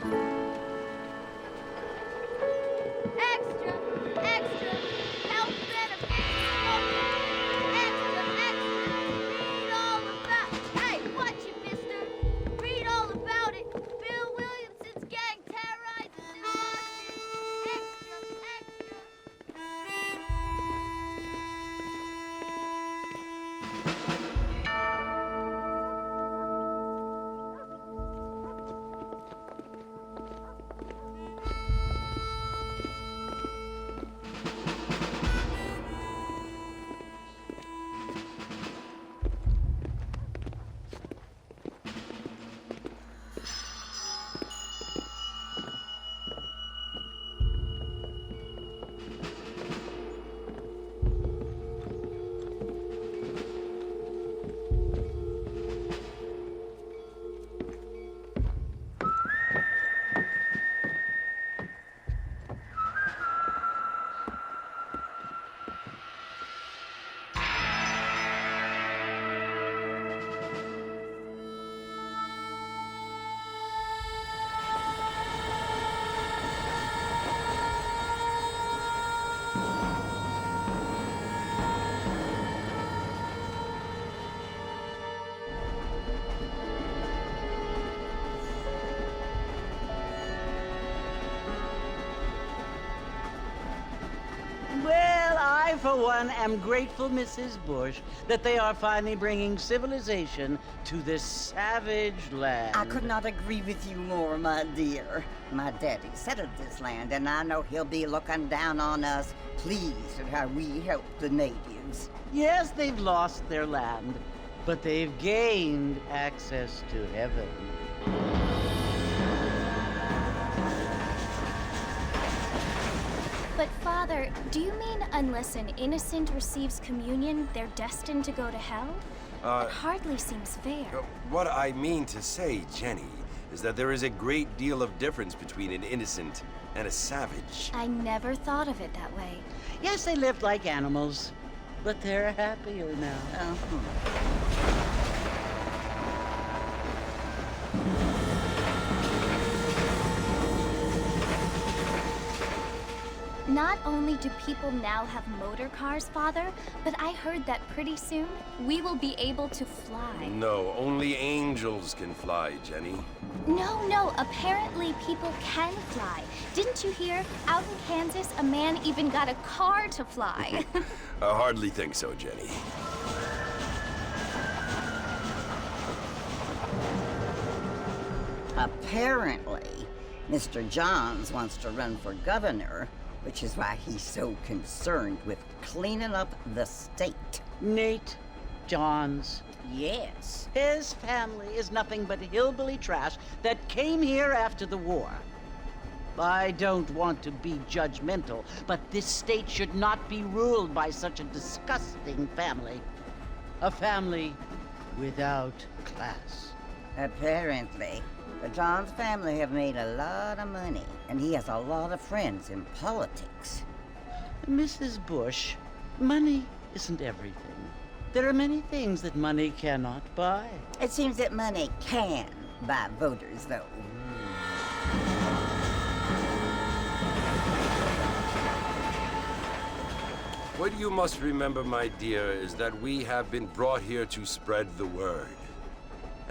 Extra, extra, health benefits promoted. Extra, extra, read all about. Hey, watch it, mister. Read all about it. Bill Williamson's gang terrorizes in Washington. Extra, extra. Well, I, for one, am grateful, Mrs. Bush, that they are finally bringing civilization to this savage land. I could not agree with you more, my dear. My daddy settled this land, and I know he'll be looking down on us, pleased at how we help the natives. Yes, they've lost their land, but they've gained access to heaven. But Father, do you mean unless an innocent receives communion, they're destined to go to hell? It hardly seems fair. What I mean to say, Jenny, is that there is a great deal of difference between an innocent and a savage. I never thought of it that way. Yes, they lived like animals, but they're happier now. Not only do people now have motor cars, Father, but I heard that pretty soon we will be able to fly. No, only angels can fly, Jenny. No, apparently people can fly. Didn't you hear? Out in Kansas, a man even got a car to fly. I hardly think so, Jenny. Apparently, Mr. Johns wants to run for governor, which is why he's so concerned with cleaning up the state. Nate Johns. Yes. His family is nothing but hillbilly trash that came here after the war. I don't want to be judgmental, but this state should not be ruled by such a disgusting family. A family without class. Apparently. The Johns family have made a lot of money, and he has a lot of friends in politics. Mrs. Bush, money isn't everything. There are many things that money cannot buy. It seems that money can buy voters, though. What you must remember, my dear, is that we have been brought here to spread the word.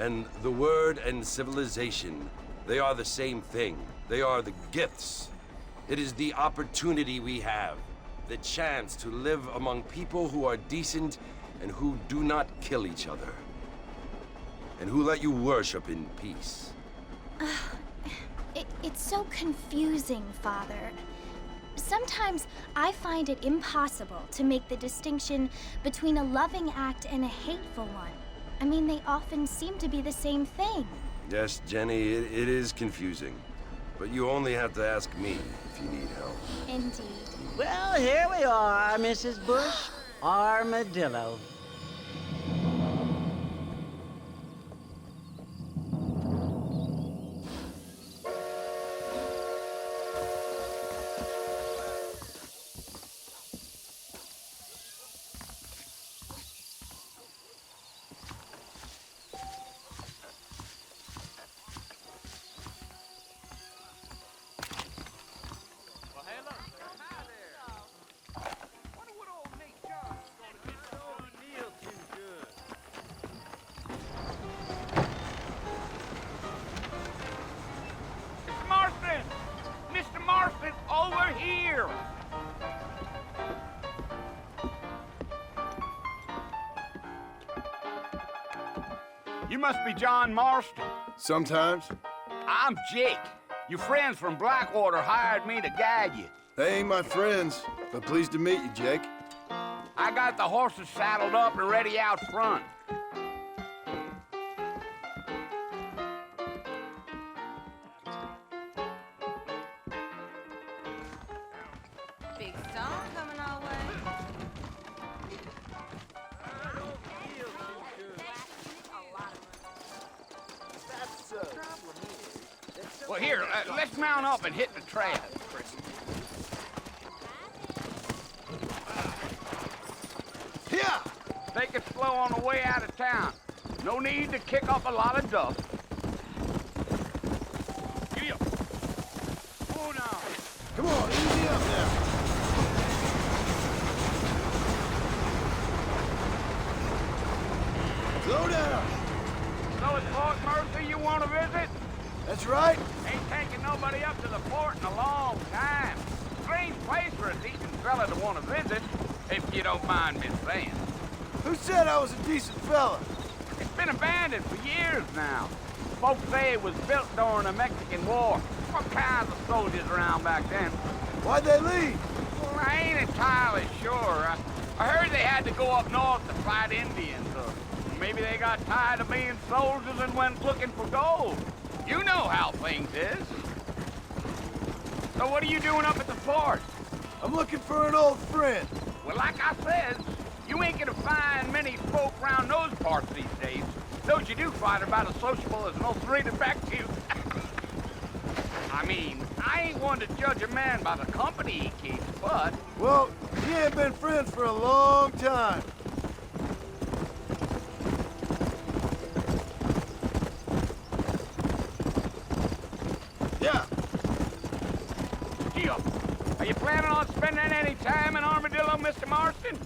And the word and civilization, they are the same thing. They are the gifts. It is the opportunity we have, the chance to live among people who are decent and who do not kill each other, and who let you worship in peace. It's so confusing, Father. Sometimes I find it impossible to make the distinction between a loving act and a hateful one. I mean, they often seem to be the same thing. Yes, Jenny, it is confusing. But you only have to ask me if you need help. Indeed. Well, here we are, Mrs. Bush. Armadillo. You must be John Marston. Sometimes. I'm Jake. Your friends from Blackwater hired me to guide you. They ain't my friends, but pleased to meet you, Jake. I got the horses saddled up and ready out front. Big storm coming our way. Well, here, let's mount up and hit the trail. Yeah! Take it slow on the way out of town. No need to kick up a lot of dust. Yeah. Oh, no. Come on, easy up now. Slow down. So it's Fort Mercy you want to visit? That's right. Ain't taking nobody up to the fort in a long time. Strange place for a decent fella to want to visit, if you don't mind me saying. Who said I was a decent fella? It's been abandoned for years now. Folks say it was built during the Mexican War. What kinds of soldiers around back then? Why'd they leave? Well, I ain't entirely sure. I heard they had to go up north to fight Indians, or maybe they got tired of being soldiers and went looking for gold. You know how things is. So what are you doing up at the fort? I'm looking for an old friend. Well, like I said, you ain't gonna find many folk around those parts these days. Those you do find are about as sociable as an ulcerated back tooth. I mean, I ain't one to judge a man by the company he keeps, but... Well, we ain't been friends for a long time. Yeah. Gee, are you planning on spending any time in Armadillo, Mr. Marston?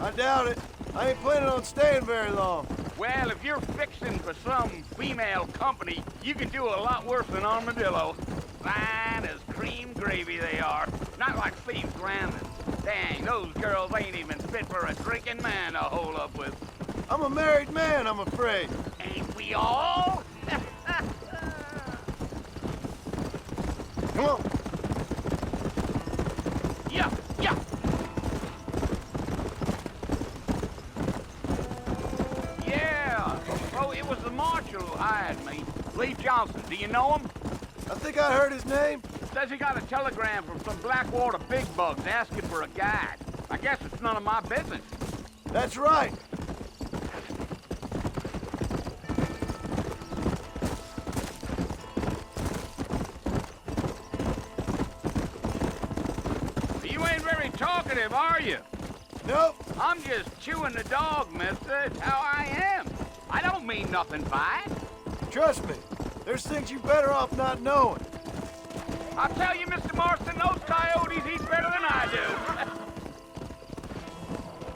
I doubt it. I ain't planning on staying very long. Well, if you're fixing for some female company, you can do a lot worse than Armadillo. Fine as cream gravy they are. Not like Steve's Grandin. Dang, those girls ain't even fit for a drinking man to hole up with. I'm a married man, I'm afraid. Ain't we all? Come on. Yeah, yeah. Yeah. Oh, it was the marshal who hired me. Lee Johnson. Do you know him? I think I heard his name. Says he got a telegram from some Blackwater big bugs asking for a guide. I guess it's none of my business. That's right. You ain't very talkative, are you? Nope. I'm just chewing the dog, mister. It's how I am. I don't mean nothing by it. Trust me. There's things you better off not knowing. I'll tell you, Mr. Marston, those coyotes eat better than I do.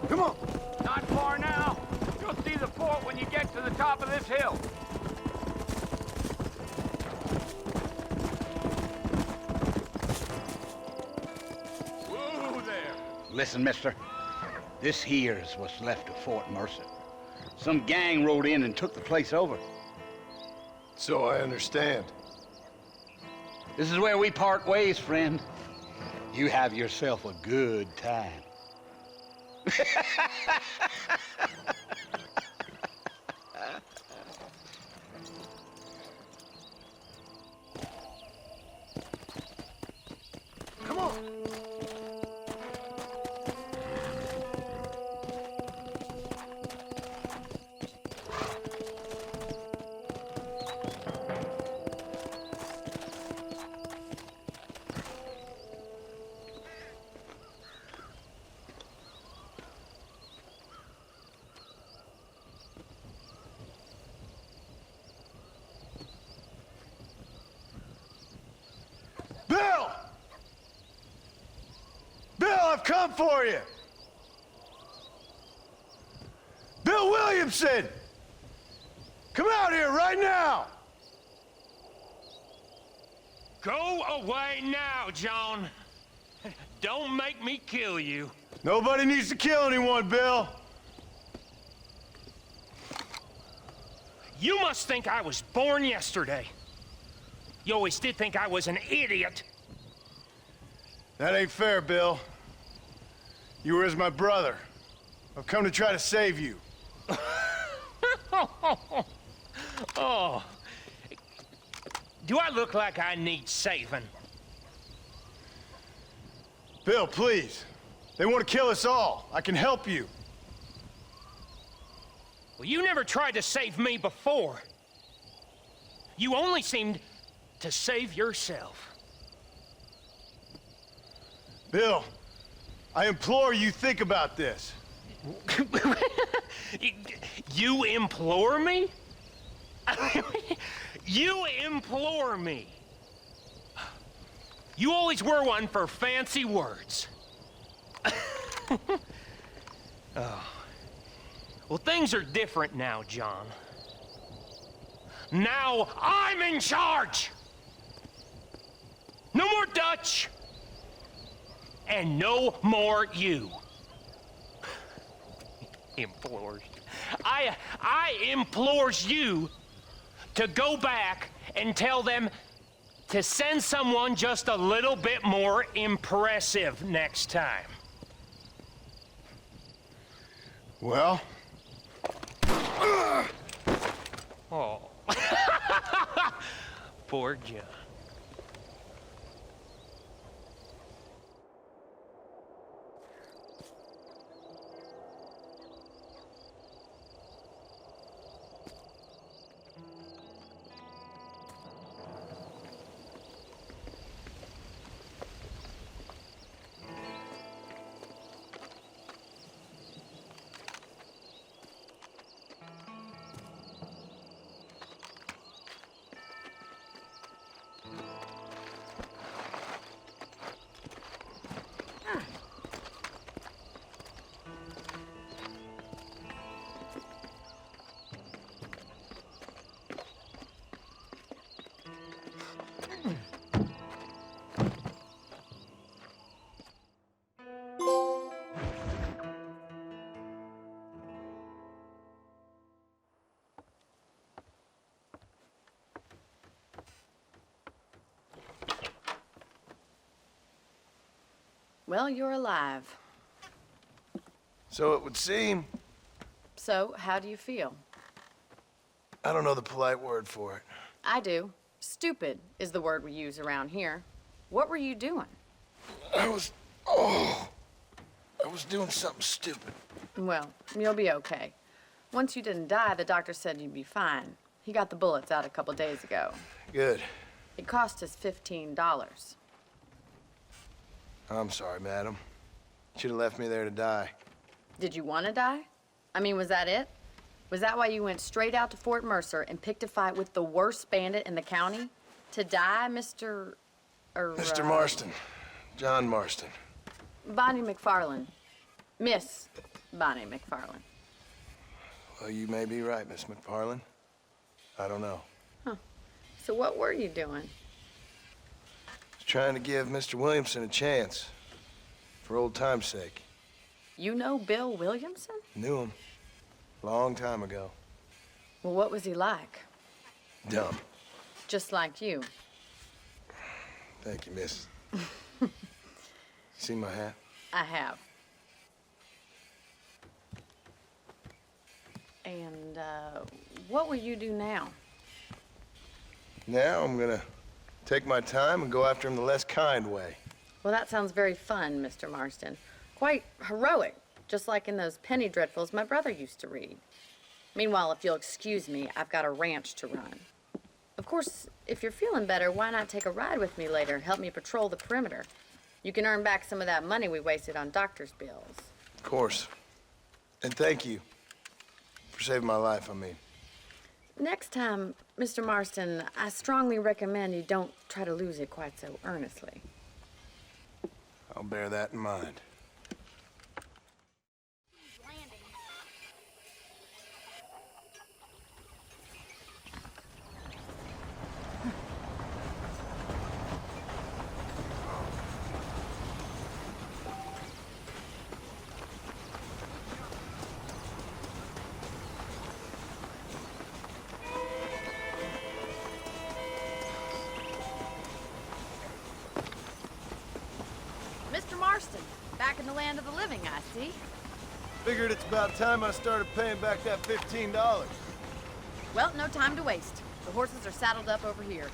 Come on. Not far now. You'll see the fort when you get to the top of this hill. Whoa there. Listen, mister. This here's what's left of Fort Mercer. Some gang rode in and took the place over. So I understand. This is where we part ways, friend. You have yourself a good time. Come on. Bill! Bill, I've come for you! Bill Williamson! Come out here right now! Go away now, John. Don't make me kill you. Nobody needs to kill anyone, Bill. You must think I was born yesterday. You always did think I was an idiot. That ain't fair, Bill. You were as my brother. I've come to try to save you. Oh. Do I look like I need saving? Bill, please. They want to kill us all. I can help you. Well, you never tried to save me before. You only seemed to save yourself. Bill, I implore you think about this. You implore me? You implore me. You always were one for fancy words. Oh. Well, things are different now, John. Now I'm in charge! No more Dutch! And no more you. Implores. I implores you to go back and tell them to send someone just a little bit more impressive next time. Well? Oh. Poor John. Well, you're alive. So it would seem. So, how do you feel? I don't know the polite word for it. I do. Stupid is the word we use around here. What were you doing? I was doing something stupid. Well, you'll be okay. Once you didn't die, the doctor said you'd be fine. He got the bullets out a couple days ago. Good. It cost us $15. I'm sorry, madam. Should have left me there to die. Did you want to die? I mean, was that it? Was that why you went straight out to Fort Mercer and picked a fight with the worst bandit in the county? To die, Mr. Mr. Marston. John Marston. Bonnie McFarland. Miss Bonnie McFarland. Well, you may be right, Miss McFarland. I don't know. Huh. So what were you doing? Trying to give Mr. Williamson a chance. For old time's sake. You know Bill Williamson? Knew him. Long time ago. Well, what was he like? Dumb. Just like you. Thank you, miss. See my hat? I have. And, what will you do now? Now I'm gonna take my time and go after him the less kind way. Well, that sounds very fun, Mr. Marston. Quite heroic, just like in those penny dreadfuls my brother used to read. Meanwhile, if you'll excuse me, I've got a ranch to run. Of course, if you're feeling better, why not take a ride with me later and help me patrol the perimeter? You can earn back some of that money we wasted on doctor's bills. Of course. And thank you for saving my life, I mean. Next time, Mr. Marston, I strongly recommend you don't try to lose it quite so earnestly. I'll bear that in mind. Marston. Back in the land of the living, I see. Figured it's about time I started paying back that $15. Well, no time to waste. The horses are saddled up over here.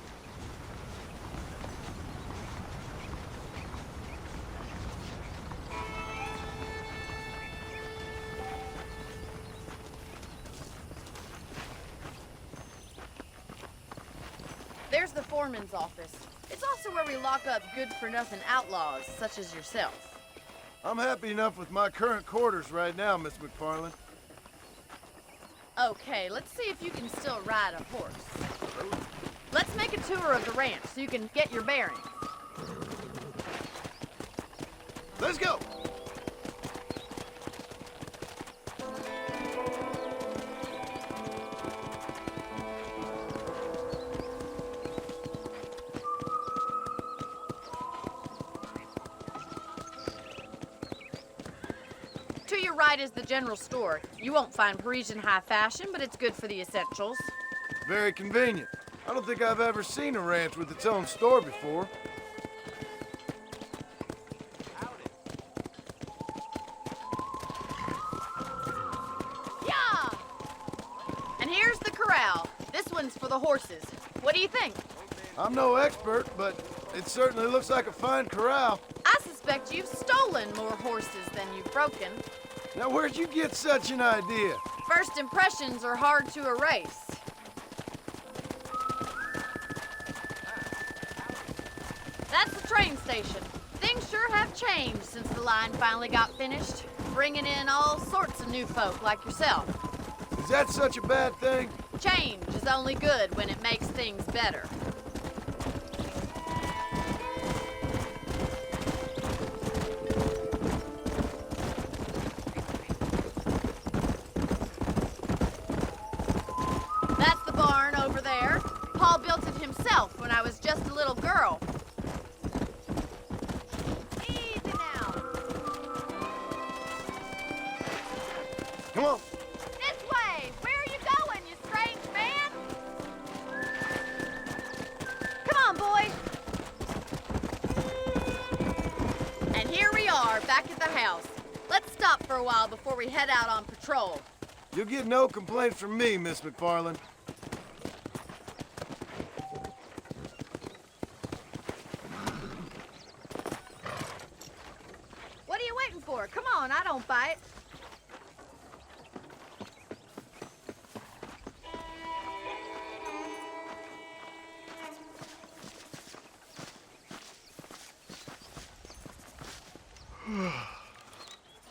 There's the foreman's office. It's also where we lock up good-for-nothing outlaws, such as yourself. I'm happy enough with my current quarters right now, Miss McFarland. Okay, let's see if you can still ride a horse. Let's make a tour of the ranch so you can get your bearings. Let's go! To your right is the general store. You won't find Parisian high fashion, but it's good for the essentials. Very convenient. I don't think I've ever seen a ranch with its own store before. Yeah! And here's the corral. This one's for the horses. What do you think? I'm no expert, but it certainly looks like a fine corral. I suspect you've stolen more horses than you've broken. Now, where'd you get such an idea? First impressions are hard to erase. That's the train station. Things sure have changed since the line finally got finished, bringing in all sorts of new folk like yourself. Is that such a bad thing? Change is only good when it makes things better. That's the barn over there. Paul built it himself when I was just a little girl. Easy now. Come on. This way! Where are you going, you strange man? Come on, boys. And here we are, back at the house. Let's stop for a while before we head out on patrol. You'll get no complaints from me, Miss McFarland. What are you waiting for? Come on, I don't bite.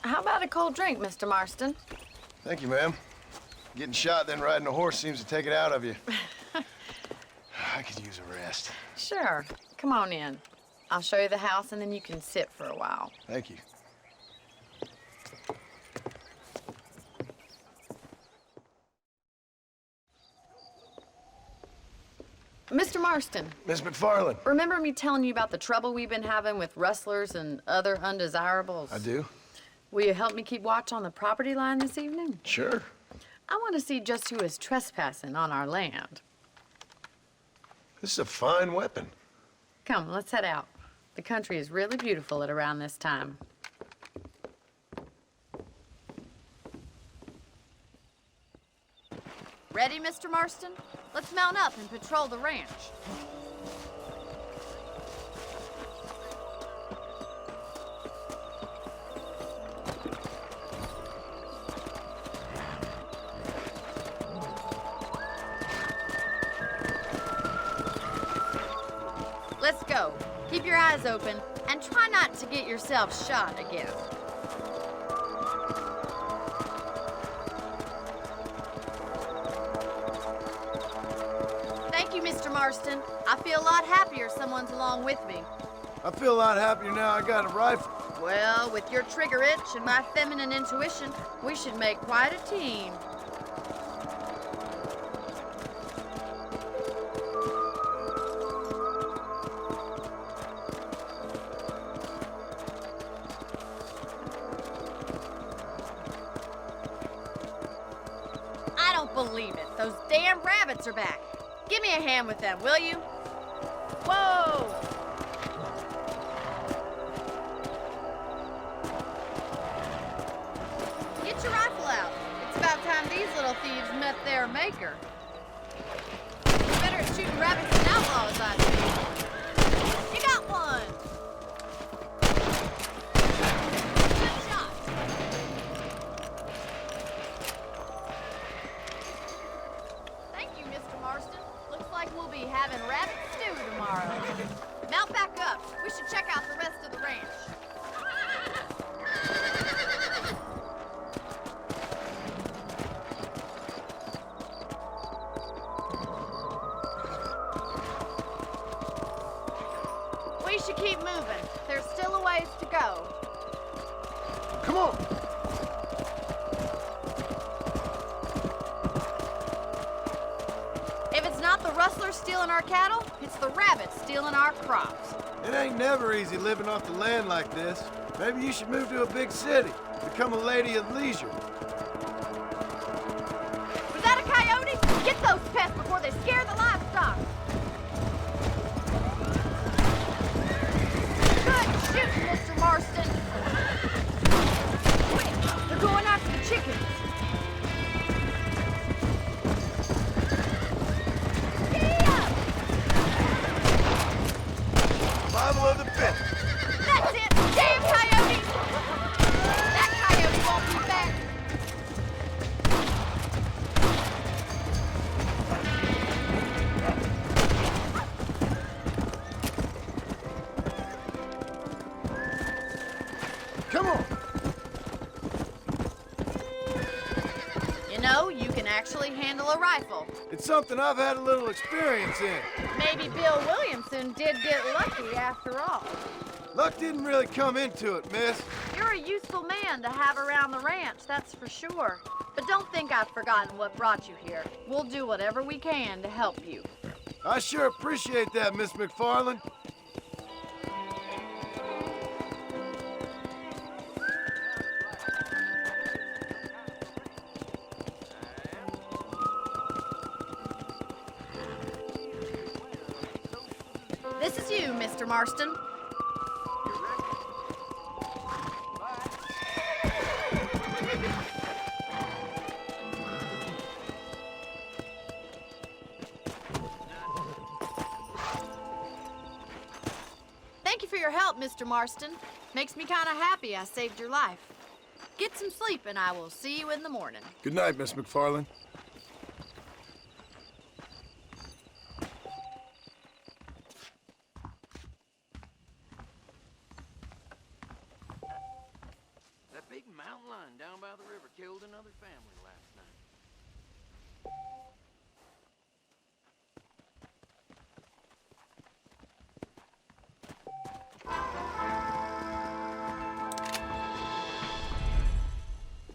How about a cold drink, Mr. Marston? Thank you, ma'am. Getting shot, then riding a horse seems to take it out of you. I could use a rest. Sure. Come on in. I'll show you the house, and then you can sit for a while. Thank you. Mr. Marston, Miss McFarland. remember me telling you about the trouble we've been having with rustlers and other undesirables? I do? Will you help me keep watch on the property line this evening? Sure. I want to see just who is trespassing on our land. This is a fine weapon. Come, let's head out. The country is really beautiful at around this time. Ready, Mr. Marston? Let's mount up and patrol the ranch. Let's go. Keep your eyes open and try not to get yourself shot again. Thank you, Mr. Marston. I feel a lot happier someone's along with me. I feel a lot happier now I got a rifle. Well, with your trigger itch and my feminine intuition, we should make quite a team. I don't believe it. Those damn rabbits are back. Give me a hand with them, will you? Whoa! met their maker. Better at shooting rabbits than outlaws, I think. You got one! Good shot. Thank you, Mr. Marston. Looks like we'll be having rabbit stew tomorrow. Mount back up. We should check out the rest of the ranch. We should keep moving. There's still a ways to go. Come on! If it's not the rustlers stealing our cattle, it's the rabbits stealing our crops. It ain't never easy living off the land like this. Maybe you should move to a big city. Become a lady of leisure. Was that a coyote? Get those pests before they scare the livestock. Good shooting, Mr. Marston. Wait, they're going after the chickens. Survival of the fittest. That's it! Damn coyote! That coyote won't be back. Come on! You know, you can actually handle a rifle. It's something I've had a little experience in. Maybe Bill Williamson did get lucky after all. Luck didn't really come into it, miss. You're a useful man to have around the ranch, that's for sure. But don't think I've forgotten what brought you here. We'll do whatever we can to help you. I sure appreciate that, Miss McFarland. This is you, Mr. Marston. Thank you for your help, Mr. Marston. Makes me kind of happy I saved your life. Get some sleep and I will see you in the morning. Good night, Miss McFarland. That big mountain lion down by the river killed another family last night.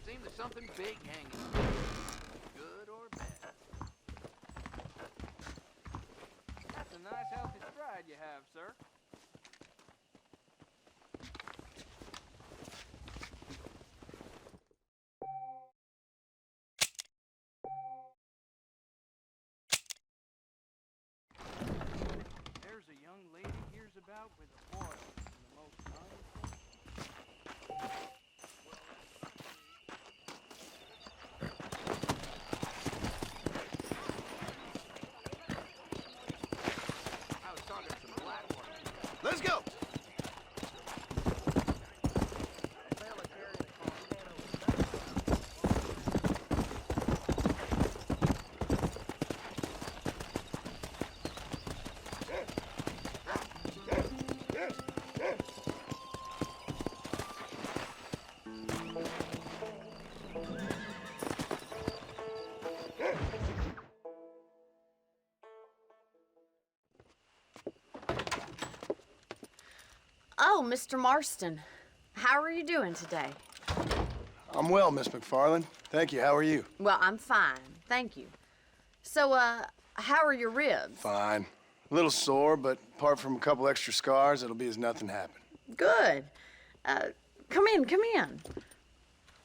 Seems there's something big hanging, good or bad. That's a nice healthy stride you have, sir. There's a young lady hears about with a boil in the most I was talking to some black woman. Let's go! Oh, Mr. Marston. How are you doing today? I'm well, Miss McFarland. Thank you. How are you? Well, I'm fine. Thank you. So, how are your ribs? Fine. A little sore, but apart from a couple extra scars, it'll be as nothing happened. Good. Come in, come in.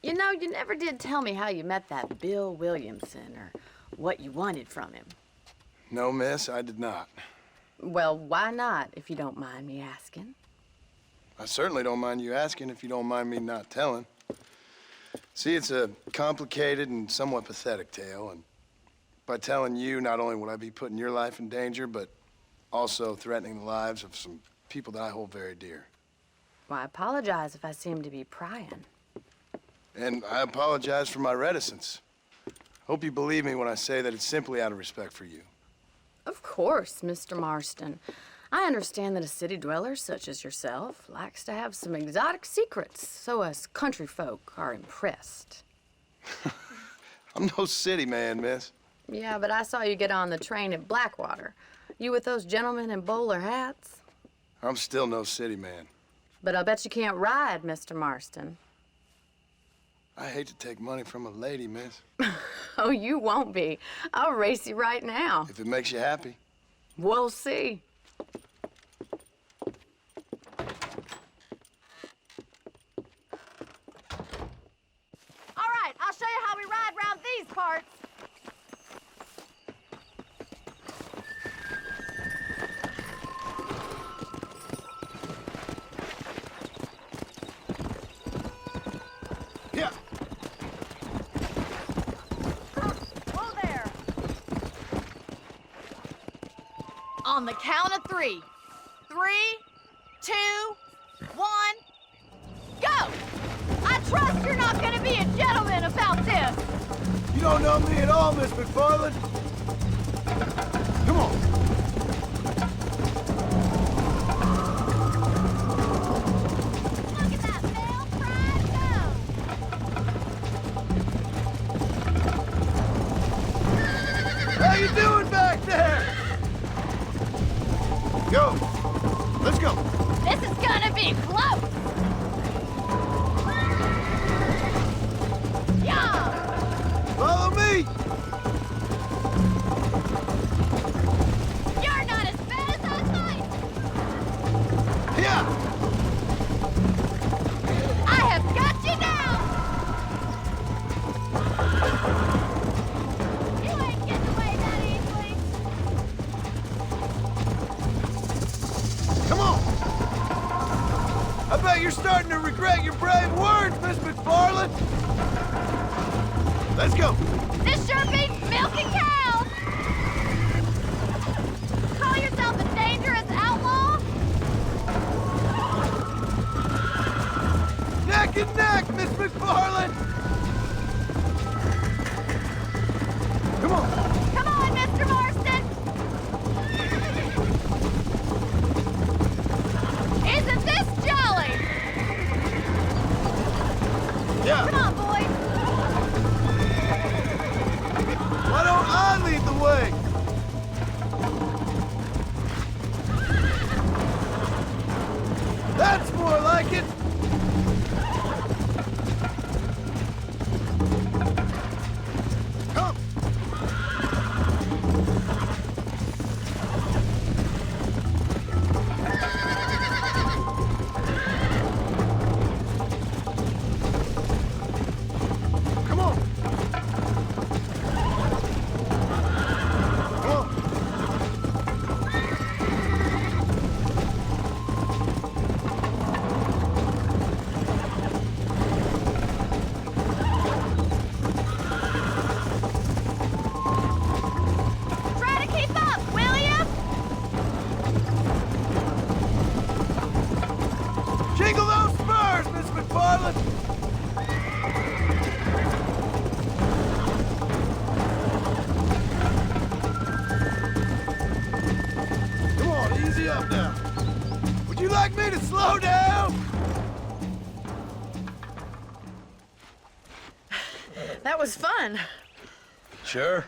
You know, you never did tell me how you met that Bill Williamson or what you wanted from him. No, miss, I did not. Well, why not, if you don't mind me asking? I certainly don't mind you asking if you don't mind me not telling. See, it's a complicated and somewhat pathetic tale, and by telling you not only would I be putting your life in danger, but also threatening the lives of some people that I hold very dear. Well, I apologize if I seem to be prying. And I apologize for my reticence. Hope you believe me when I say that it's simply out of respect for you. Of course, Mr. Marston. I understand that a city dweller such as yourself likes to have some exotic secrets, so us country folk are impressed. I'm no city man, miss. Yeah, but I saw you get on the train at Blackwater. You with those gentlemen in bowler hats? I'm still no city man. But I'll bet you can't ride, Mr. Marston. I hate to take money from a lady, miss. Oh, you won't be. I'll race you right now. If it makes you happy. We'll see. All right, I'll show you how we ride round these parts. Yeah. Whoa there. On the count of 3. 3, 2, 1, go! I trust you're not gonna be a gentleman about this. You don't know me at all, Miss McFarland. Come on. Look at that, Bill. Pride, go! How you doing back there? Go. Let's go. This is gonna be close. Yeah! Follow me. You're not as bad as I thought. Yeah. I have got you now. You ain't getting away that easily. Come on. I bet you're starting to regret your brave words, Miss McFarland. Let's go. This sure beats milking cows. Call yourself a dangerous outlaw? Neck and neck, Miss McFarland. Come on. Come on, Mr. Marston. Isn't this jolly? Yeah. Come on, boys. Why don't I lead the way? That's more like it. Come. Come on. Come on. Try to keep up, will ya? Jingle those spurs, Miss McFarland! Come on, easy up now. Would you like me to slow down? That was fun. Sure.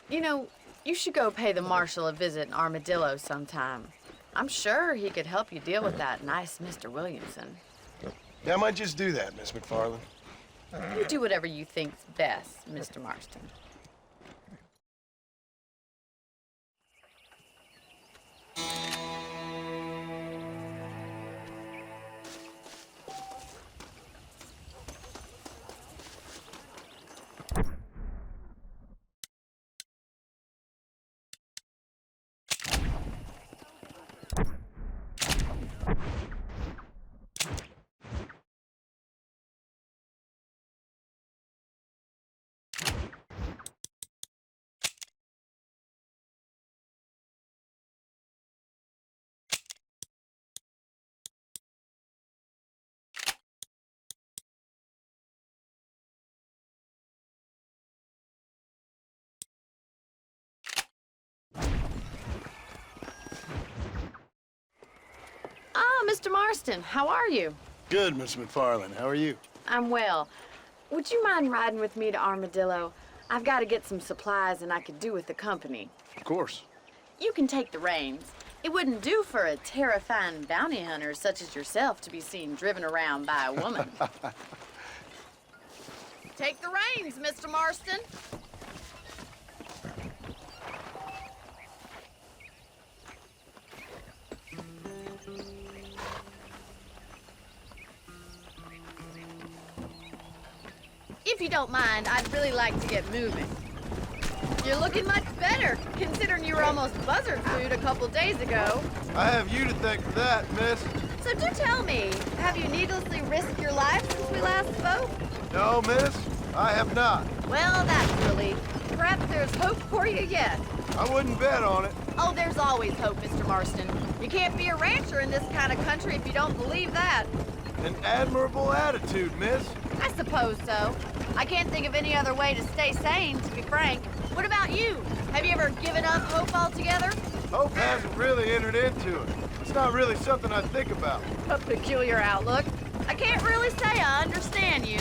You know, you should go pay the marshal a visit in Armadillo sometime. I'm sure he could help you deal with that nice Mr. Williamson. Yeah, I might just do that, Miss McFarland. You do whatever you think's best, Mr. Marston. Mr. Marston. How are you? Good, Miss McFarland. How are you? I'm well. Would you mind riding with me to Armadillo? I've got to get some supplies and I could do with the company. Of course. You can take the reins. It wouldn't do for a terrifying bounty hunter such as yourself to be seen driven around by a woman. Take the reins, Mr. Marston. If you don't mind, I'd really like to get moving. You're looking much better, considering you were almost buzzard food a couple days ago. I have you to thank for that, miss. So do tell me, have you needlessly risked your life since we last spoke? No, miss, I have not. Well, that's a relief. Perhaps there's hope for you yet. I wouldn't bet on it. Oh, there's always hope, Mr. Marston. You can't be a rancher in this kind of country if you don't believe that. An admirable attitude, miss. I suppose so. I can't think of any other way to stay sane, to be frank. What about you? Have you ever given up hope altogether? Hope hasn't really entered into it. It's not really something I think about. A peculiar outlook. I can't really say I understand you.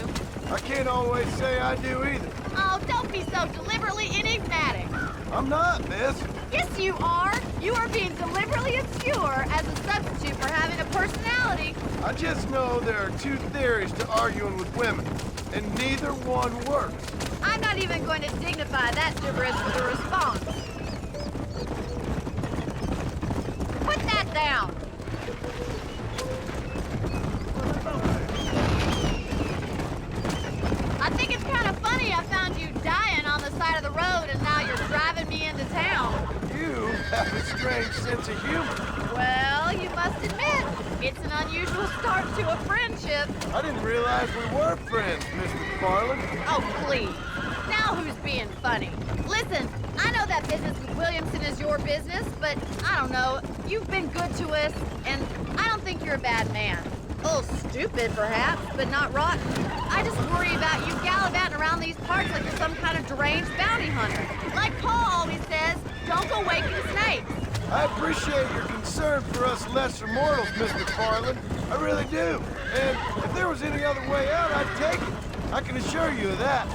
I can't always say I do either. Oh, don't be so deliberately enigmatic. I'm not, miss. Yes, you are. You are being deliberately obscure as a substitute for having a personality. I just know there are two theories to arguing with women, and neither one works. I'm not even going to dignify that gibberish with a response. Put that down. I think it's kind of funny I found you dying on the side of the road and now you're driving me into town. You have a strange sense of humor. Well, you must admit, it's an unusual start to a friendship. I didn't realize we were friends, Miss McFarland. Oh, please. Now who's being funny? Listen, I know that business with Williamson is your business, but I don't know. You've been good to us, and I don't think you're a bad man. A little stupid, perhaps, but not rotten. I just worry about you gallivanting around these parts like you're some kind of deranged bounty hunter. Like Paul always says, don't go waking snakes. I appreciate your concern for us lesser mortals, Miss McFarland. I really do. And if there was any other way out, I'd take it. I can assure you of that.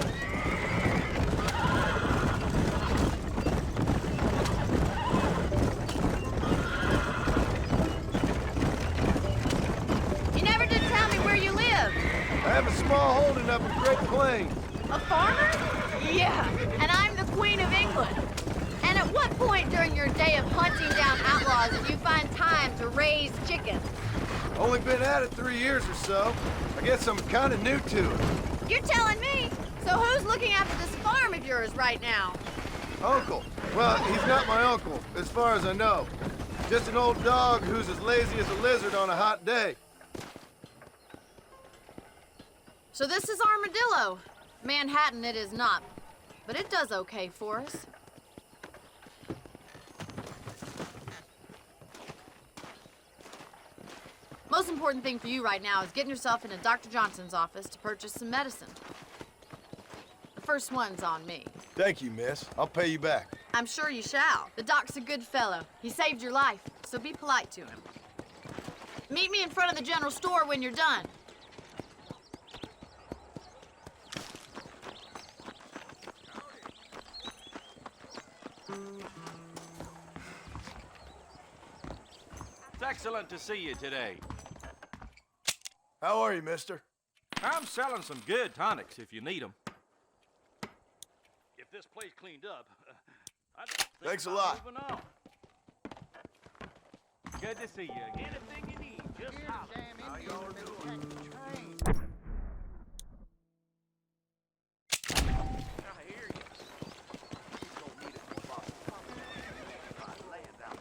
You never did tell me where you live. I have a small holding up in Great Plains. A farmer? Yeah, and I'm the Queen of England. And at what point during your day of hunting down outlaws did you find time to raise chickens? Only been at it 3 years or so. I guess I'm kind of new to it. You're telling me? So who's looking after this farm of yours right now? Uncle. Well, he's not my uncle, as far as I know. Just an old dog who's as lazy as a lizard on a hot day. So this is Armadillo. Manhattan it is not, but it does okay for us. Most important thing for you right now is getting yourself into Dr. Johnson's office to purchase some medicine. The first one's on me. Thank you, miss. I'll pay you back. I'm sure you shall. The doc's a good fellow. He saved your life, so be polite to him. Meet me in front of the general store when you're done. It's excellent to see you today. How are you, mister? I'm selling some good tonics if you need them. If this place cleaned up, I'd think Thanks a about lot. moving on. Good to see you again. Anything you need, just holler. How y'all doing? I hear you. You don't need it for a bottle of coffee. Lay it down.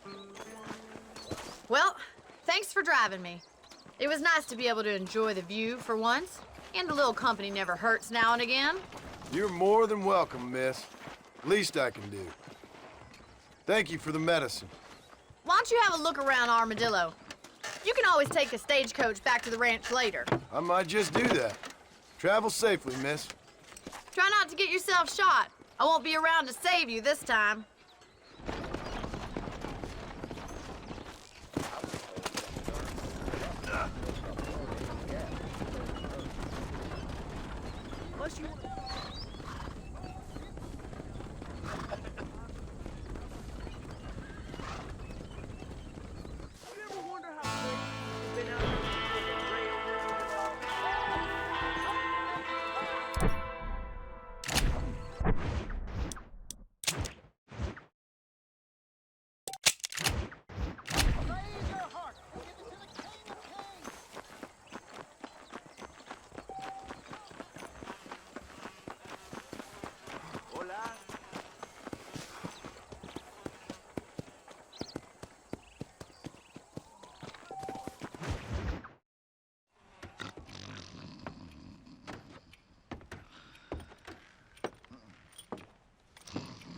Well, thanks for driving me. It was nice to be able to enjoy the view for once, and a little company never hurts now and again. You're more than welcome, miss. Least I can do. Thank you for the medicine. Why don't you have a look around Armadillo? You can always take a stagecoach back to the ranch later. I might just do that. Travel safely, miss. Try not to get yourself shot. I won't be around to save you this time.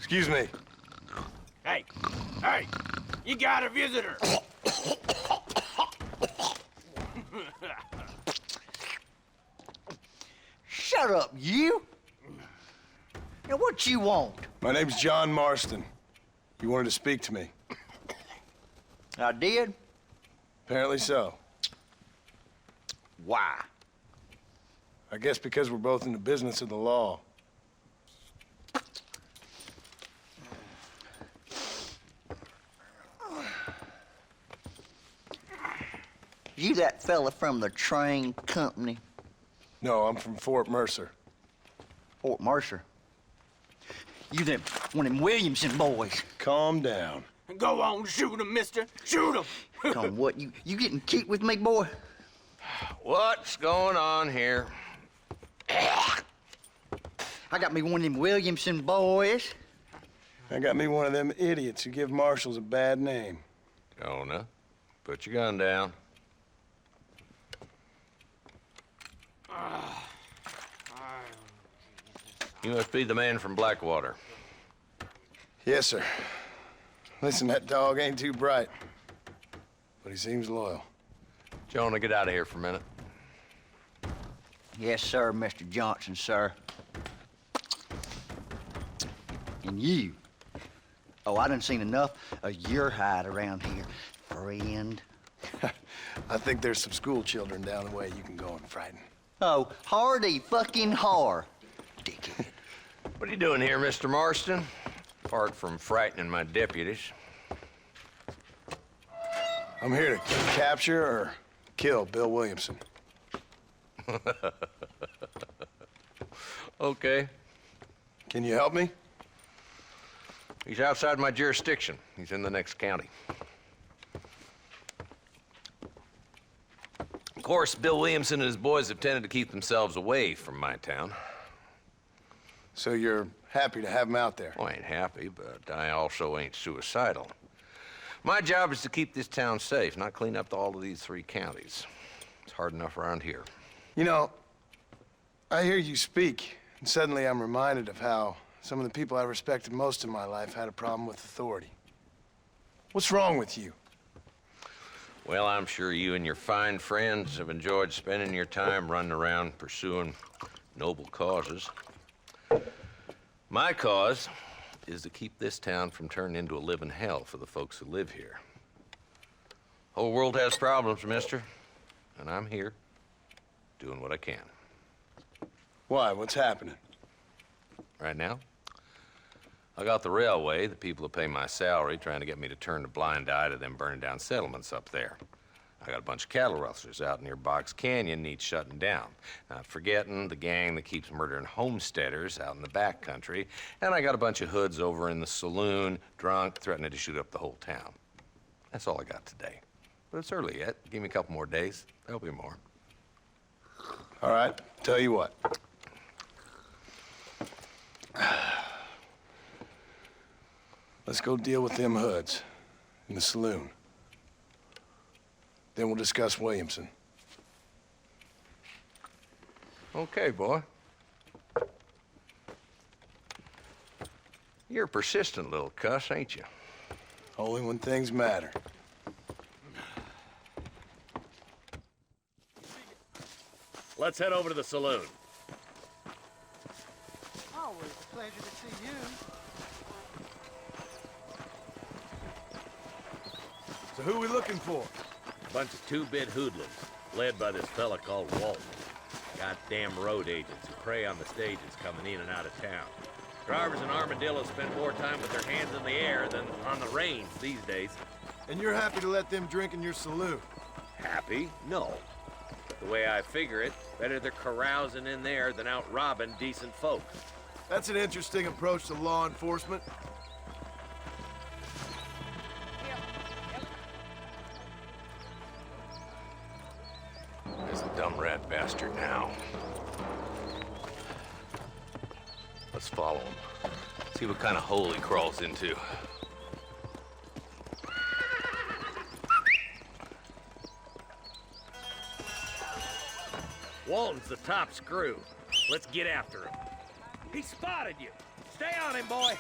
Excuse me. Hey, hey, you got a visitor. Shut up, you! Now, what you want? My name's John Marston. You wanted to speak to me. I did? Apparently so. Why? I guess because we're both in the business of the law. You that fella from the train company? No, I'm from Fort Mercer. Fort Mercer? You them, one of them Williamson boys. Calm down. Go on, shoot him, mister. Shoot him. Come on, what, you getting kicked with me, boy? What's going on here? I got me one of them Williamson boys. I got me one of them idiots who give marshals a bad name. Jonah, put your gun down. You must be the man from Blackwater. Yes, sir. Listen, that dog ain't too bright, but he seems loyal. Jonah, get out of here for a minute. Yes, sir, Mr. Johnson, sir. And you. Oh, I done seen enough of your hide around here, friend. I think there's some school children down the way you can go and frighten. Oh, hardy fucking har. Dickhead. What are you doing here, Mr. Marston? Apart from frightening my deputies. I'm here to capture or kill Bill Williamson. Okay. Can you help me? He's outside my jurisdiction. He's in the next county. Of course, Bill Williamson and his boys have tended to keep themselves away from my town. So you're happy to have him out there? Well, I ain't happy, but I also ain't suicidal. My job is to keep this town safe, not clean up all of these 3 counties. It's hard enough around here. You know, I hear you speak, and suddenly I'm reminded of how some of the people I respected most in my life had a problem with authority. What's wrong with you? Well, I'm sure you and your fine friends have enjoyed spending your time running around pursuing noble causes. My cause is to keep this town from turning into a living hell for the folks who live here. Whole world has problems, mister, and I'm here doing what I can. Why? What's happening? Right now, I got the railway, the people who pay my salary, trying to get me to turn a blind eye to them burning down settlements up there. I got a bunch of cattle rustlers out near Box Canyon needs shutting down. Not forgetting the gang that keeps murdering homesteaders out in the back country. And I got a bunch of hoods over in the saloon, drunk, threatening to shoot up the whole town. That's all I got today. But it's early yet. Give me a couple more days. There'll be more. All right, tell you what. Let's go deal with them hoods in the saloon. Then we'll discuss Williamson. Okay, boy. You're a persistent little cuss, ain't you? Only when things matter. Let's head over to the saloon. Always a pleasure to see you. So who we looking for? Bunch of 2-bit hoodlums, led by this fella called Walton. Goddamn road agents who prey on the stages coming in and out of town. Drivers and armadillos spend more time with their hands in the air than on the reins these days. And you're happy to let them drink in your saloon? Happy? No. The way I figure it, better they're carousing in there than out robbing decent folk. That's an interesting approach to law enforcement. There's a dumb rat bastard now. Let's follow him. See what kind of hole he crawls into. Walton's the top screw. Let's get after him. He spotted you. Stay on him, boy.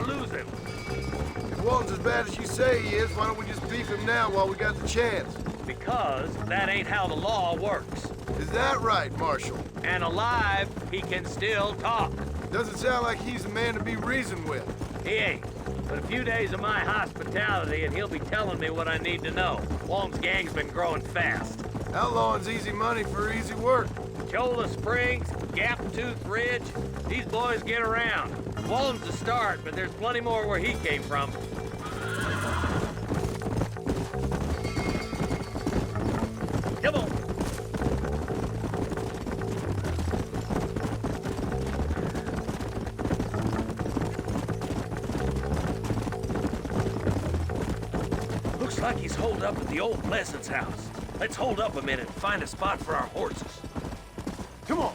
lose him. If Walton's as bad as you say he is, why don't we just beef him now while we got the chance? Because that ain't how the law works. Is that right, Marshal? And alive, he can still talk. Doesn't sound like he's a man to be reasoned with. He ain't. But a few days of my hospitality and he'll be telling me what I need to know. Walton's gang's been growing fast. Outlawing's easy money for easy work. Cholla Springs, Gap Tooth Ridge, these boys get around. Walton's the start, but there's plenty more where he came from. Come on. Looks like he's holed up at the old Pleasance house. Let's hold up a minute and find a spot for our horses. Come on.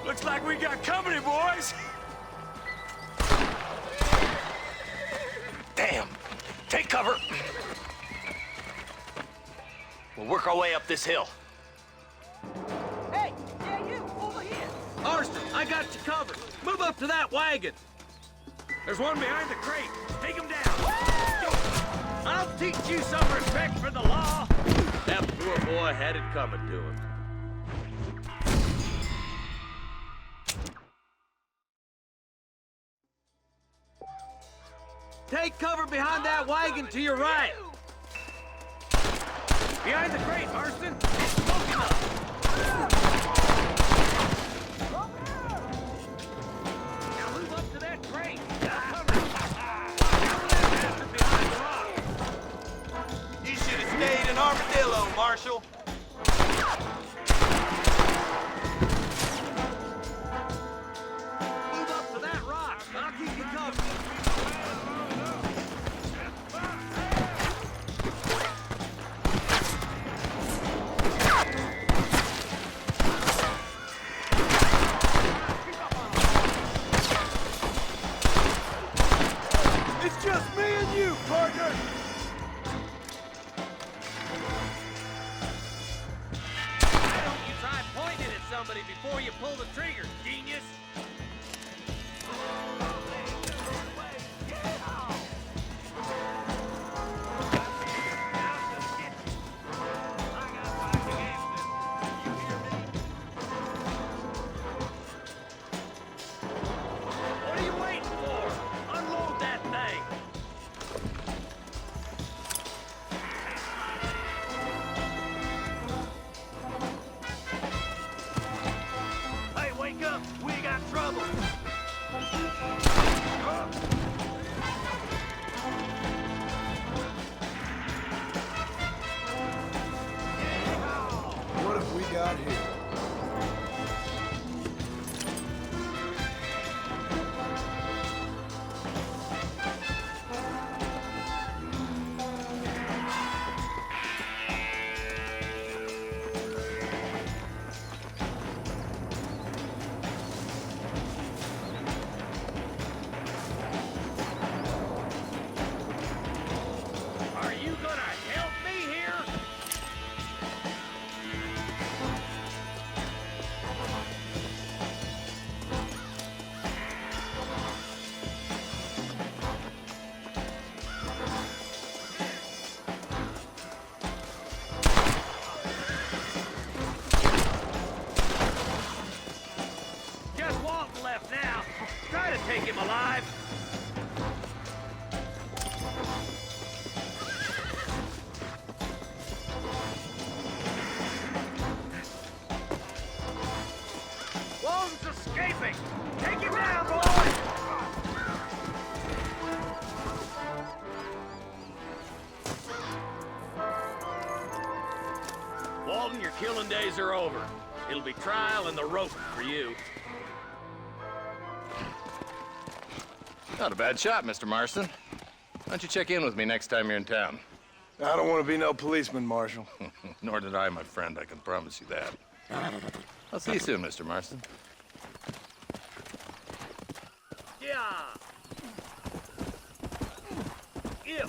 Looks like we got company, boys. Damn! Take cover! We'll work our way up this hill. Hey, yeah, you, over here. Marston, I got you covered. Move up to that wagon. There's one behind the crate. Take him down. I'll teach you some respect for the law. That poor boy had it coming to him. Take cover behind that wagon to your right. Behind the crate, Marston. It's smoking up. Now move up to that crate. Behind the rock. You should have stayed in Armadillo, Marshal. Move up to that rock. I'll keep you covered. It's just me and you, partner. Why don't you try pointing at somebody before you pull the trigger, genius? What are you waiting for? Unload that thing. Hey, wake up! We got trouble! What have we got here? Are you gonna help me here? Just Walton left now. Try to take him alive. Walton's escaping. Take him down, boys. Walton, your killing days are over. It'll be trial and the rope for you. Not a bad shot, Mr. Marston. Why don't you check in with me next time you're in town? I don't want to be no policeman, Marshal. Nor did I, my friend. I can promise you that. I'll see you soon, Mr. Marston. Yeah. Yeah.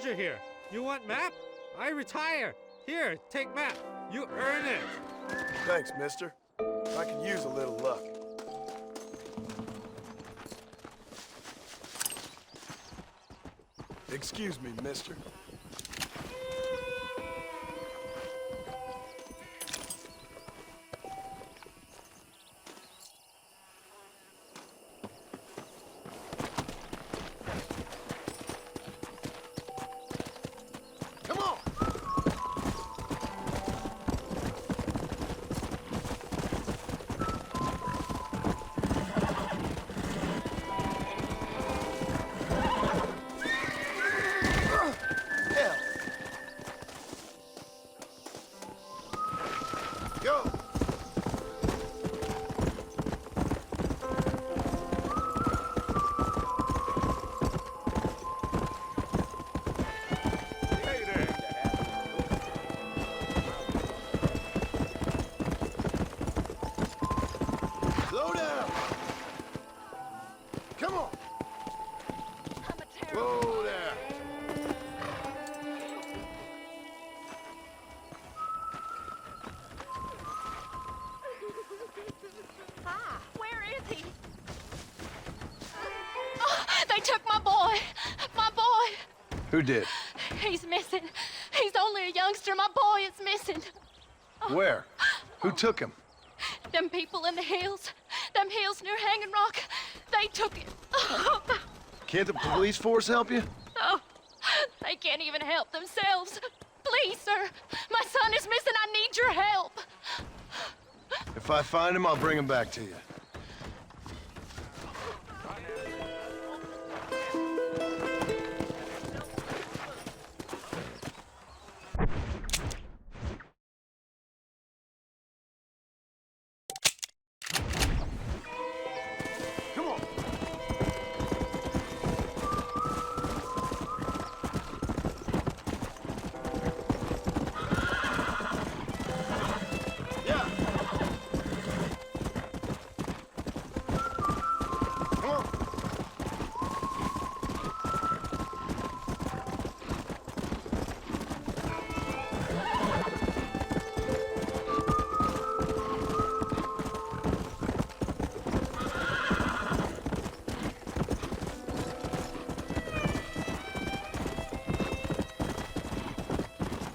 soldier here. You want map? I retire. Here, take map. You earn it. Thanks, mister. I could use a little luck. Excuse me, mister. Come on! Hell! Go! Slow down! Come on! Whoa there! Hi, where is he? Oh, they took my boy. My boy. Who did? He's missing. He's only a youngster. My boy is missing. Where? Who took him? Them people in the hills. Them hills near Hanging Rock. They took him. Can't the police force help you? Oh, they can't even help themselves. Please, sir. My son is missing. I need your help. If I find him, I'll bring him back to you. Come on! Yeah! Come on!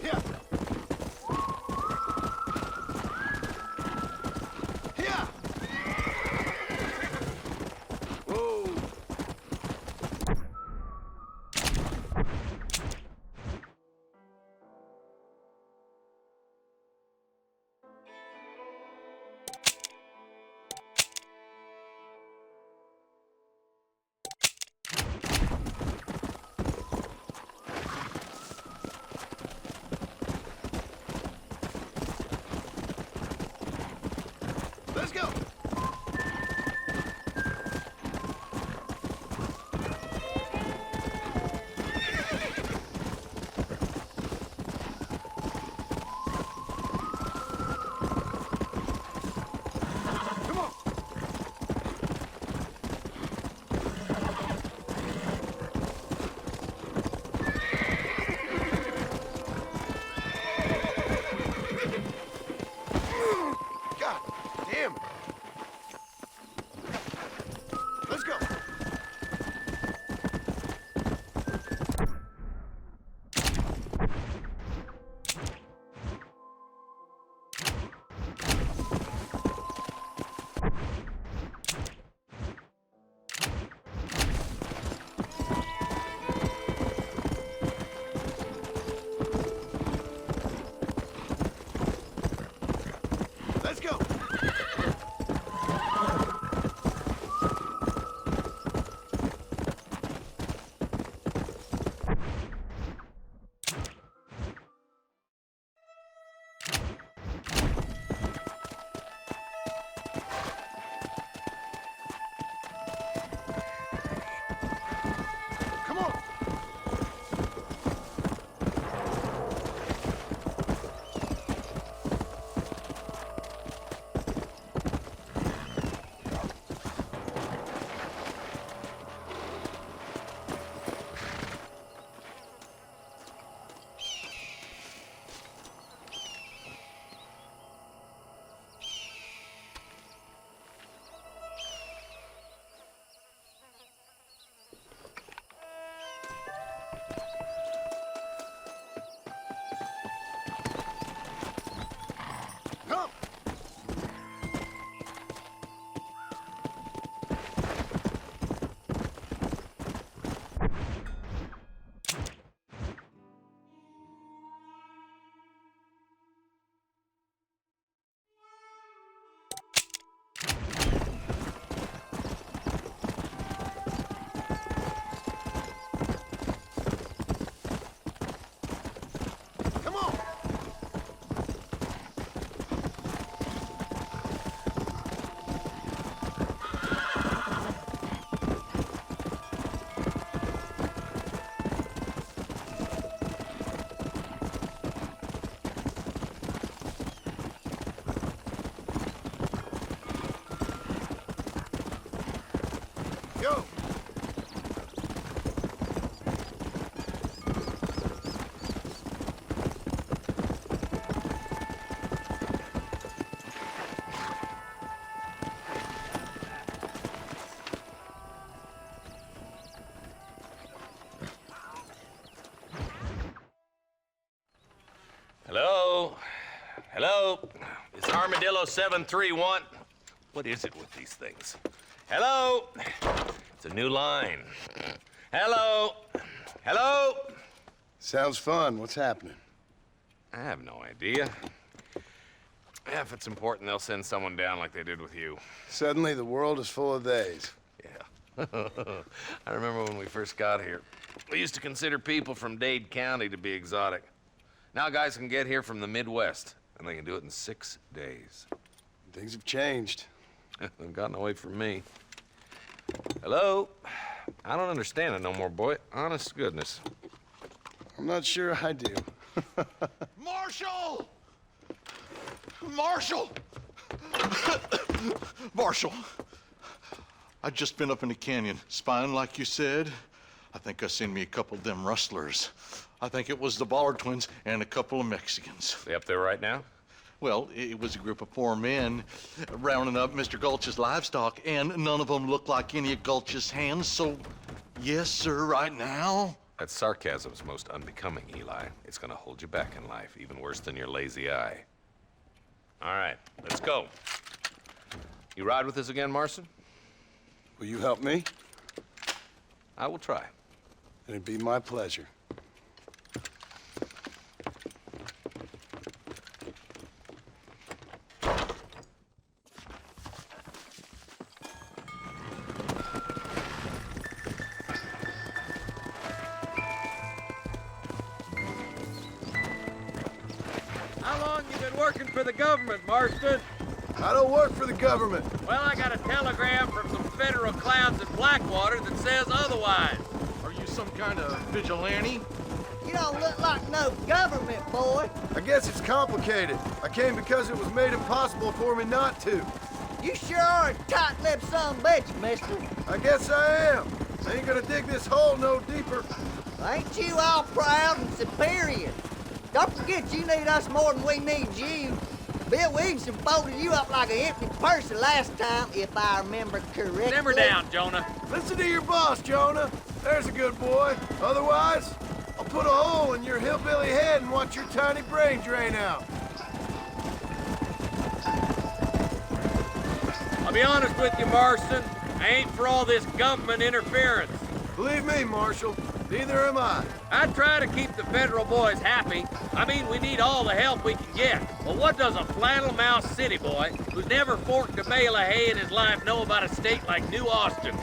Yeah! Yeah! Whoa! Let's go! Come on! God damn it! Let's go! Let's go! Come on! Hello? It's Armadillo 731. What is it with these things? Hello? It's a new line. Hello? Hello? Sounds fun. What's happening? I have no idea. Yeah, if it's important, they'll send someone down like they did with you. Suddenly, the world is full of theys. Yeah. I remember when we first got here. We used to consider people from Dade County to be exotic. Now guys can get here from the Midwest, and they can do it in 6 days. Things have changed. They've gotten away from me. Hello? I don't understand it no more, boy. Honest to goodness. I'm not sure I do. Marshal! Marshal! Marshal! I just been up in the canyon, spying like you said. I think I seen me a couple of them rustlers. I think it was the Ballard twins and a couple of Mexicans. They up there right now? Well, it was a group of 4 men rounding up Mr. Gulch's livestock, and none of them looked like any of Gulch's hands, so yes, sir, right now. That sarcasm's most unbecoming, Eli. It's gonna hold you back in life, even worse than your lazy eye. All right, let's go. You ride with us again, Marston? Will you help me? I will try. It'd be my pleasure. How long you been working for the government, Marston? I don't work for the government. Well, I got a telegram from some federal clowns in Blackwater that says otherwise. Are you some kind of vigilante? You don't look like no government, boy. I guess it's complicated. I came because it was made impossible for me not to. You sure are a tight-lipped son of a bitch, mister. I guess I am. I ain't gonna dig this hole no deeper. Ain't you all proud and superior? Don't forget you need us more than we need you. Bill Williamson folded you up like an empty purse the last time, if I remember correctly. Simmer down, Jonah. Listen to your boss, Jonah. There's a good boy. Otherwise, I'll put a hole in your hillbilly head and watch your tiny brain drain out. I'll be honest with you, Marston. I ain't for all this government interference. Believe me, Marshal, neither am I. I try to keep the federal boys happy. I mean, we need all the help we can get. Well, what does a flannel-mouthed city boy who's never forked a bale of hay in his life know about a state like New Austin?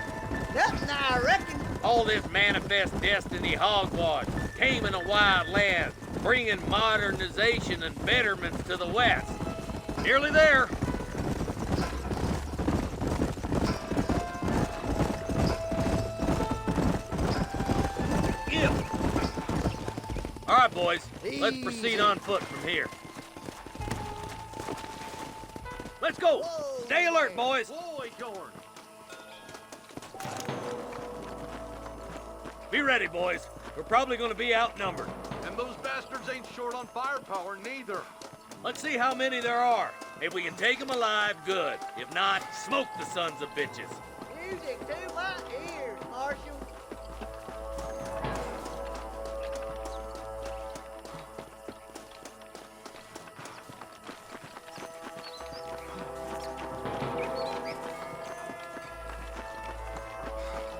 Nothing, I reckon. All this manifest destiny hogwash, taming a wild land, bringing modernization and betterments to the West. Nearly there. All right, boys, let's proceed on foot from here. Let's go. Whoa, Stay alert, boys. Boy, Jordan. Be ready, boys. We're probably going to be outnumbered. And those bastards ain't short on firepower, neither. Let's see how many there are. If we can take them alive, good. If not, smoke the sons of bitches. Music to my ears, Marshal.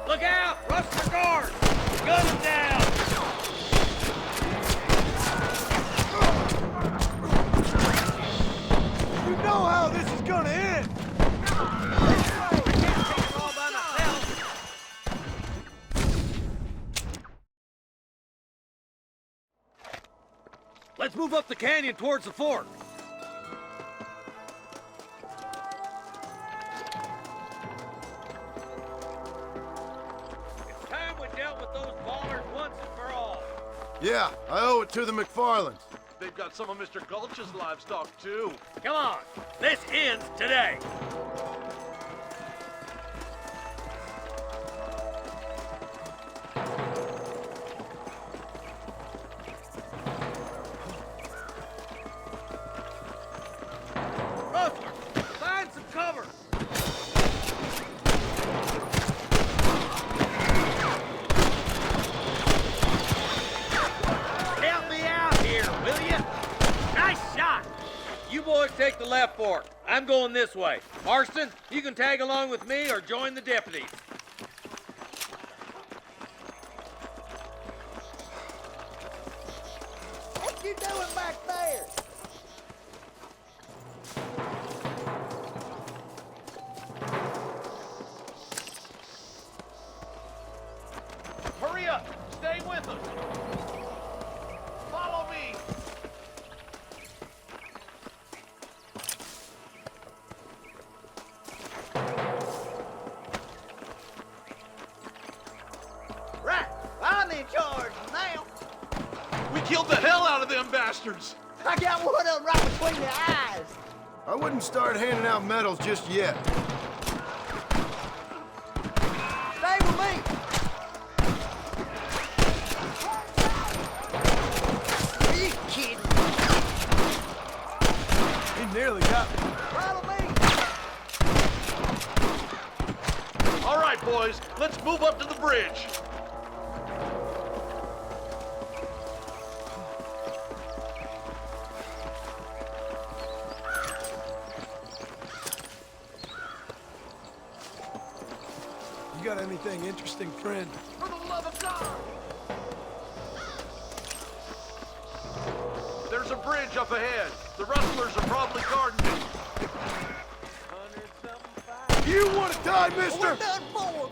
Look out! Rush the guard! Gun them down! You know how this is gonna end. I can't take it all by myself. Let's move up the canyon towards the fort. It's time we dealt with those ballers once and for all. Yeah, I owe it to the McFarlands. They've got some of Mr. Gulch's livestock, too. Come on, this ends today. Rustler, find some cover. Help me out here, will you? Nice shot. boys take the left fork. I'm going this way. Marston, you can tag along with me or join the deputies. What you doing back there? Hurry up! Stay with us! Follow me! Right, I'm in charge now. We killed the hell out of them bastards! I got one of them right between the eyes. I wouldn't start handing out medals just yet. Stay with me. Are you kidding? He nearly got me. Follow me. All right, boys, let's move up to the bridge. You got anything interesting, friend? For the love of God! There's a bridge up ahead. The rustlers are probably guarding it. You want to die, mister? We're done for.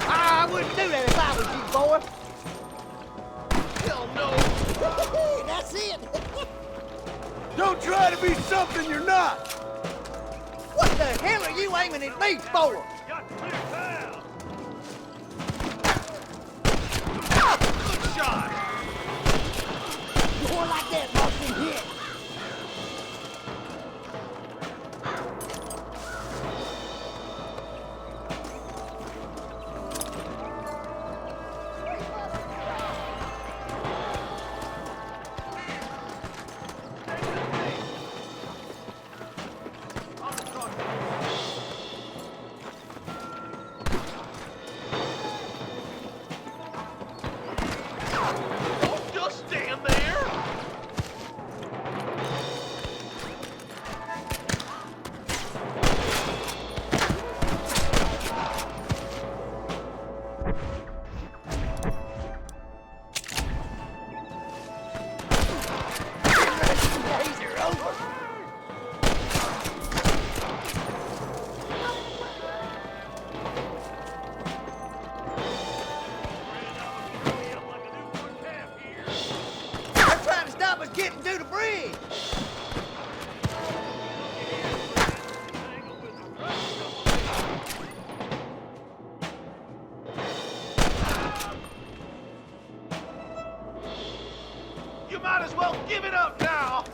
I wouldn't do that if I was you, boy. Hell no! That's it. Don't try to be something you're not! What the hell are you aiming at me for? Good shot! More like that, Marston, hit. Don't just stand there! Days are over. They're trying to stop us getting to the bridge. You might as well give it up now!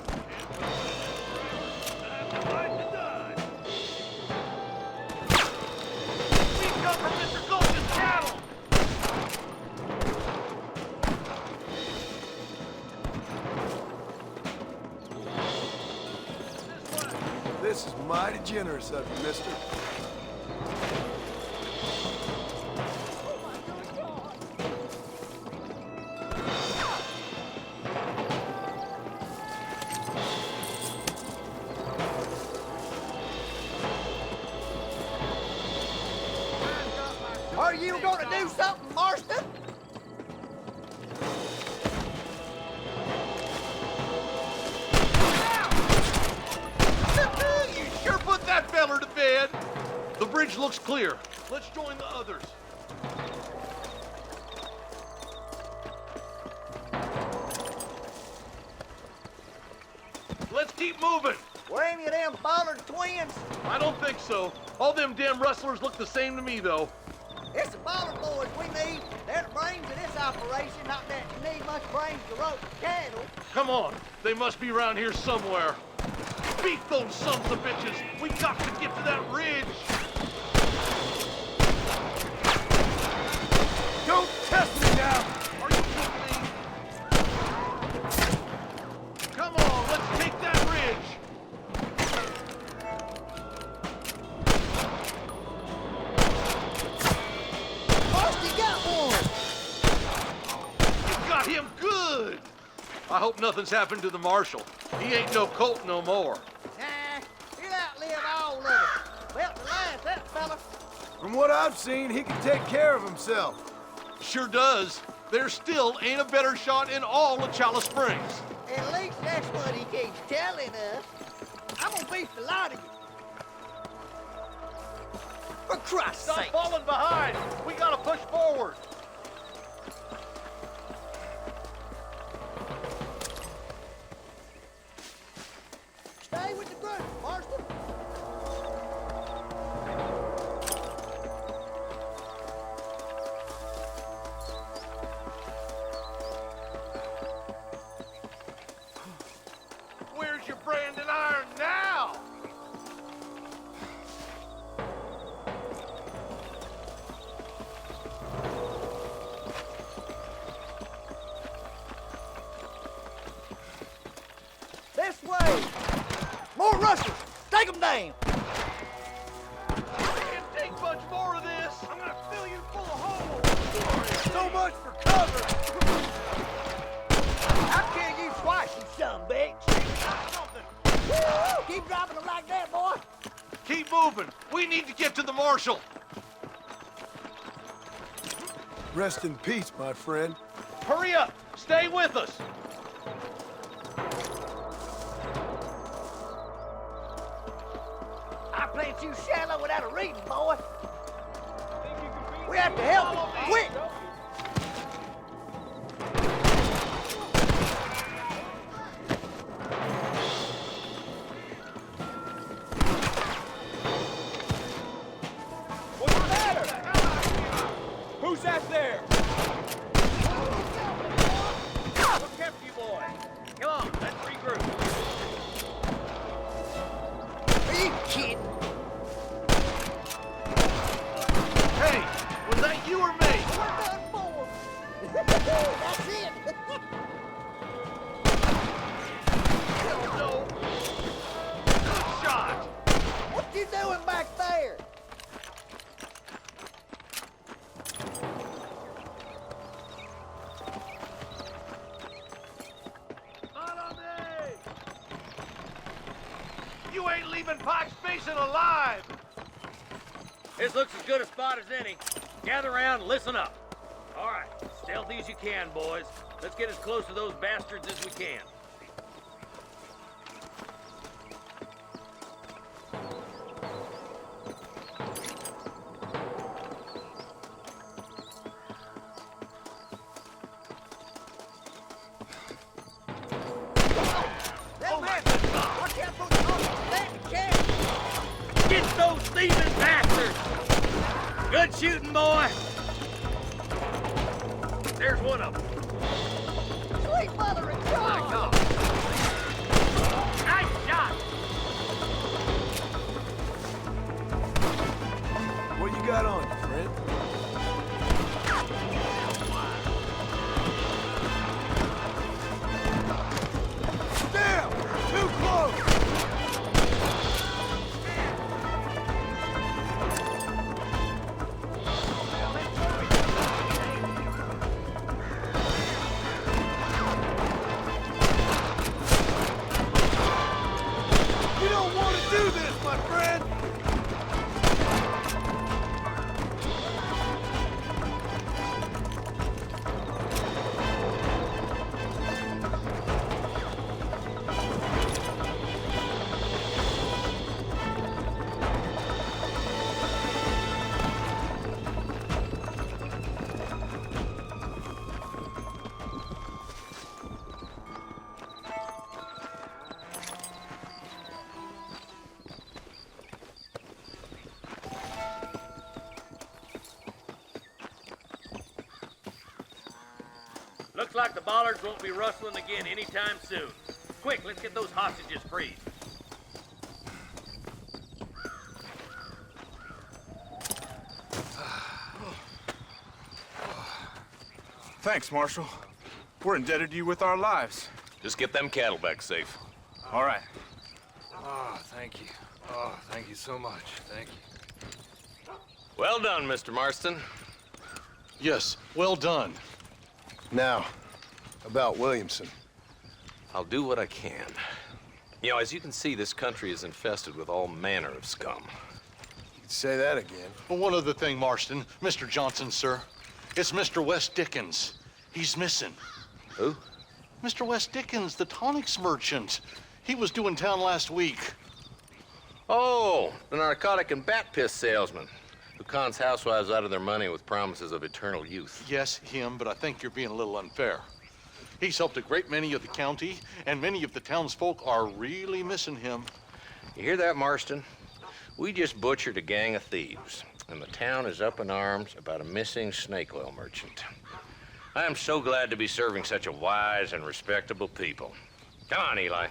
We come from Mr. Gulch's cattle! This is mighty generous of you, mister. Are you gonna do something, Marston? You sure put that feller to bed! The bridge looks clear. Let's join the others. Let's keep moving. Were any of them Bollard twins? I don't think so. All them damn rustlers look the same to me, though. It's the Bollard boys we need. They're the brains of this operation, not that you need much brains to rope cattle. Come on. They must be around here somewhere. Beat those sons of bitches. We got to get to that ridge. Don't test me now! Are you kidding me? Come on, let's take that ridge. Marston got one. You got him good. I hope hope nothing's happened to the marshal. He ain't no colt no more. Nah, he'll outlive all of us. Well, the last that fella. From what I've seen, he can take care of himself. Sure does. There still ain't a better shot in all of Chalice Springs. At least that's what he keeps telling us. I'm gonna beat the lot of you. For Christ's Stop sake. falling behind. We gotta push forward. Stay with the group, Marston. Where's your branding iron now? This way. More rustlers. Take them down. Can't take much more of this. I'm gonna fill you full of holes. So much for cover. I'll kill you twice, you son of a bitch. Woo! Keep dropping them like that, boy. Keep moving. We need to get to the marshal. Rest in peace, my friend. Hurry up. Stay with us. I plant you shallow without a reason, boy. We have to help him. Quick! What's the matter? Who's that there? What kept you, boy? Come on, let's regroup. Are you kidding? Hey, was that you or me? We're done for. That's it. No. Good shot. What you doing back there? Not on me. You ain't leaving Pike's Basin alive. This looks as good a spot as any. Gather around and listen up. All right, stealthy as you can, boys. Let's get as close to those bastards as we can. That man, I can't put you on that can. Get those thieving bastards! Good shooting, boy. There's one of them. Sweet mother of God. Nice shot. What you got on you, friend? Damn! Too close! You don't want to do this, my friend! Looks like the bollards won't be rustling again anytime soon. Quick, let's get those hostages freed. Thanks, Marshal. We're indebted to you with our lives. Just get them cattle back safe. All right. Oh, thank you. Oh, thank you so much. Thank you. Well done, Mr. Marston. Yes, well done. Now, about Williamson. I'll do what I can. You know, as you can see, this country is infested with all manner of scum. You could say that again. Well, one other thing, Marston. Mr. Johnson, sir. It's Mr. West Dickens. He's missing. Who? Mr. West Dickens, the tonics merchant. He was due in town last week. Oh, the narcotic and bat piss salesman who cons housewives out of their money with promises of eternal youth. Yes, him, but I think you're being a little unfair. He's helped a great many of the county, and many of the townsfolk are really missing him. You hear that, Marston? We just butchered a gang of thieves, and the town is up in arms about a missing snake oil merchant. I am so glad to be serving such a wise and respectable people. Come on, Eli.